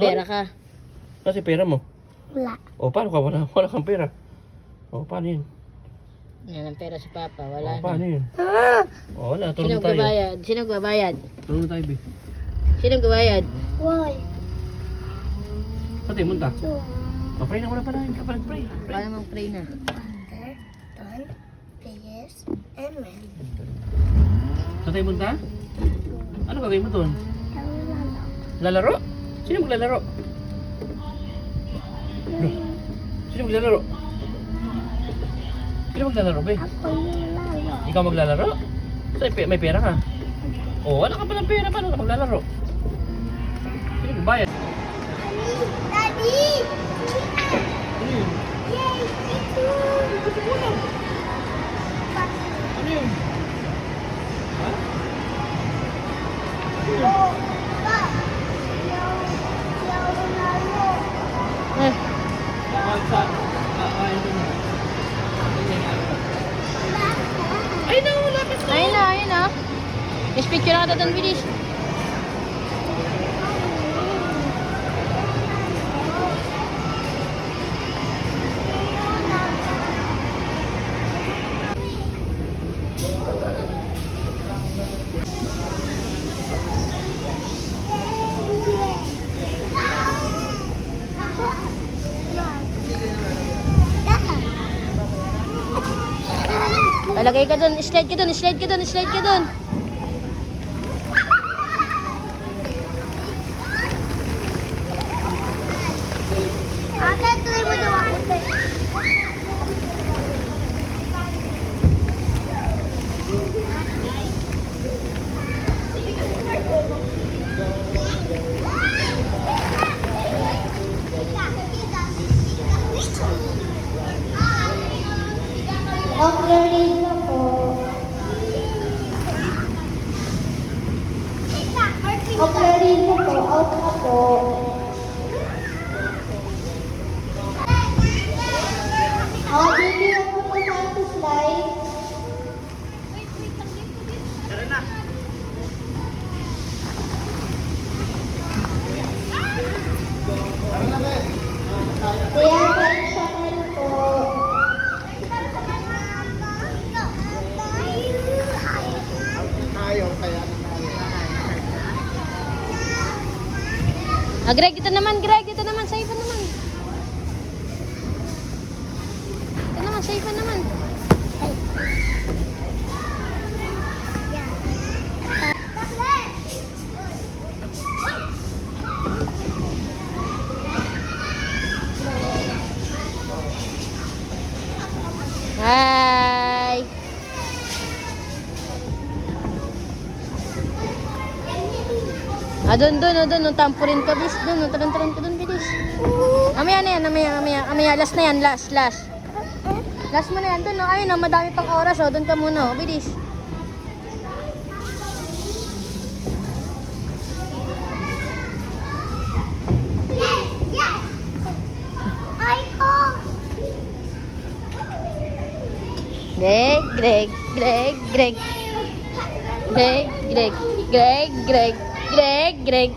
pera ka. Kasi pera mo. Wala. O, paano ka? Wala kang pera. O, paano yun? Yan ang pera si Papa. Wala O, paano na. yun? O, wala. Sino Tulong tayo. magbabayad? Sino magbabayad? Tulong tayo, be. Sino magbabayad? Why? Saan tayo munta? So, O, pray na muna pala. Hindi ka pa nag-pray. Paano mag-pray na? Father, Son, prayers, Amen. Saan tayo munta? Ano gagawin mo doon? Lalo. Lalaro? Sino maglalaro? Sino maglalaro? Sino maglalaro, be? Ako yung lalo. Ikaw maglalaro? May pera ka? O, wala ka pa ng pera. Paano ka maglalaro? Sino magbayad? Daddy! Ano yun? Yay! Ito! Ito mo lang. Ano yun? Ha? Ano yun? Oh, pa! Yaw lalo. Eh, Ay, nawala ka sa... ayun na, ayun na. Yes, picture na ka doon, bilis. Palagay ka doon, slide ka doon, slide ka doon, slide ka doon. Ate, tuloy mo daw ako. Operate na po. Operate na po. Out na po. Bibigyan ko po tayo sa slide. Kaya kayo sa kayo po. Ah, Greg, ito naman, Greg, ito naman, sa iba naman. Ito naman, sa iba naman. Hi! Ah, doon, tampurin ka, bis. Doon, taran ka doon, bilis. Amaya na yan, amaya. Last na yan, last. Last mo na yan, doon, no? Ayun, no, madami pang oras, oh. Doon ka muna, oh, bilis. Greg.